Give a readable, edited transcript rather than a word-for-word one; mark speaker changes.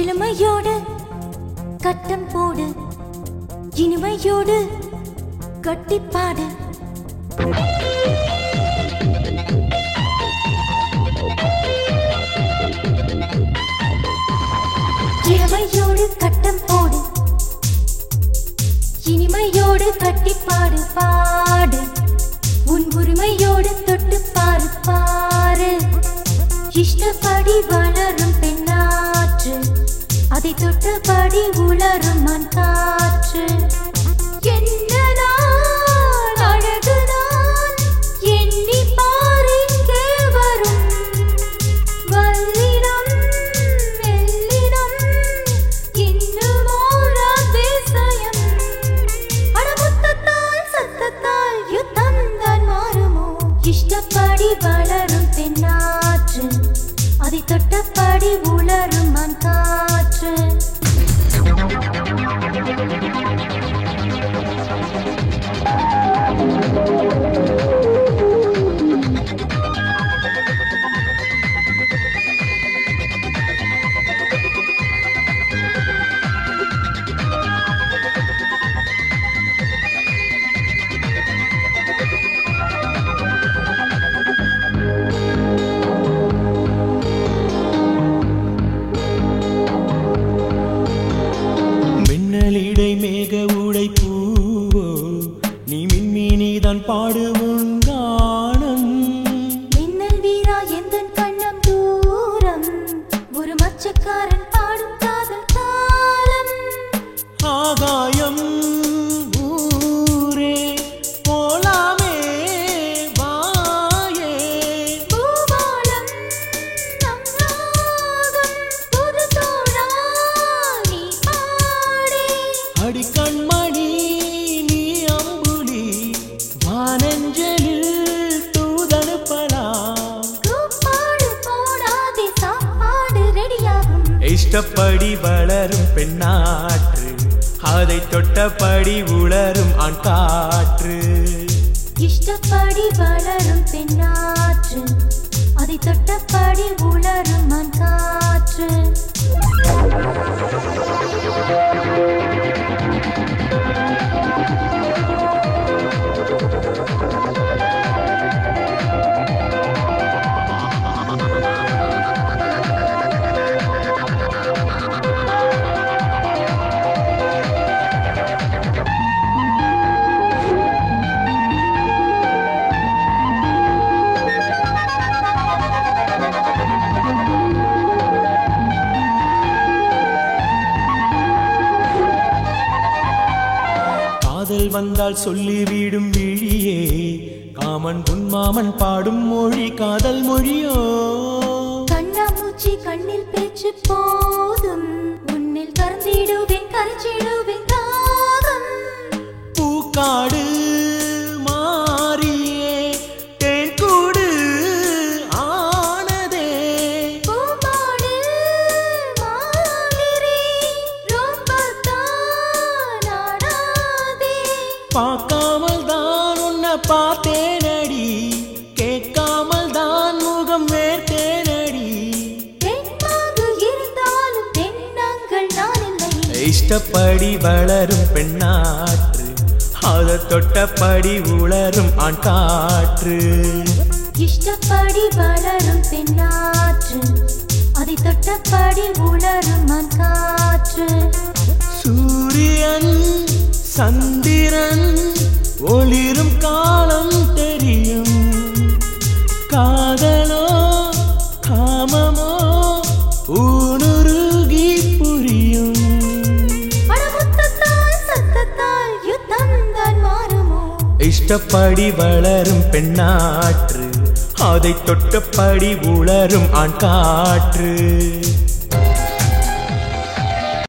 Speaker 1: இளமையோடு கட்டம் போடு, இனிமையோடு கட்டிப்பாடு. இளமையோடு கட்டம் போடு, இனிமையோடு கட்டிப்பாடு. பாடு உன் உரிமையோடு தொட்டு பாரு பாரு. இஷ்டப்படி வளரும் பெண்ணாற்று, அதை தொட்டபடி உலரும் மண் காற்று. என்ன நான் அழகுதான் எண்ணி பாருங்கே வரும் வல்லினம் மெல்லினம் இன்னுமோ அதிசயம். அடமுத்தத்தால் சத்தத்தால் யுத்தம் தான் மாறுமோ? இஷ்டப்படி வளரும் பெண்ணாற்று, அதை தொட்டபடி உலரும் மண் காற்று.
Speaker 2: மேக உடை பூவோ நீ மின்மினிதான் பாடுவோம் காணம்.
Speaker 1: மின்னல் வீரா எந்தன் கண்ணம் தூரம், ஒரு மச்சக்காரன் பாடும் காதல் காலம்.
Speaker 2: ஆகாயம் ஊரே போலாமே வாயே.
Speaker 1: பூவாலம் நம் ராகம் புது தோழா நீ பாடி.
Speaker 2: அடிக்கண்மணி நீ அம்புலி வானஞ்சலில் தூதனுப்பலாம்.
Speaker 1: கூப்பாடு போடாதே சாப்பாடு ரெடியாகும்.
Speaker 2: இஷ்டப்படி வளரும் பெண்ணாற்று, அதை தொட்டபடி உலரும் ஆண் காற்று.
Speaker 1: இஷ்டப்படி வளரும் பெண்ணாற்று, அதை தொட்டபடி உலரும் மண் காற்று.
Speaker 2: காதல் வந்தால் சொல்லிவிடும் விழியே, காமன் உன்மாமன் பாடும் மொழி காதல் மொழியோ.
Speaker 1: கண்ணாமூச்சி கண்ணில் பேச்சு போதும், உன்னில் கறந்திடுவேன் கரைச்சிடுவேன் தாகம்.
Speaker 2: பூக்காடு மாறியே தேன் கூடு ஆனதே.
Speaker 1: பூமாடு மாதிரி ரொம்பத்தான் ஆடாதே.
Speaker 2: பார்க்காமல் தான் உன்னை பார்த்தேனடி, கேட்காமல் தான் முகம் வேர்த்தேனடி.
Speaker 1: பெண்ணாக இருந்தாலும் பெண்ணாங்கள் நான் இல்லை.
Speaker 2: இஷ்டப்படி வளரும் பெண்ணாற்று, அதை தொட்டபடி உலரும் ஆண் காற்று.
Speaker 1: இஷ்டப்படி வளரும் பெண்ணாற்று, அதை தொட்டபடி உலரும் மண் காற்று.
Speaker 2: சூரியன் சந்திரன் ஒளிரும் காலம் தெரியும். காதலோ காமமோ ஊனுருகி புரியும்.
Speaker 1: அடமுத்தத்தால் சத்தத்தால் யுத்தம் தான் மாறுமோ?
Speaker 2: இஷ்டப்படி வளரும் பெண்ணாற்று, அதை தொட்டபடி உலரும் ஆண் காற்று.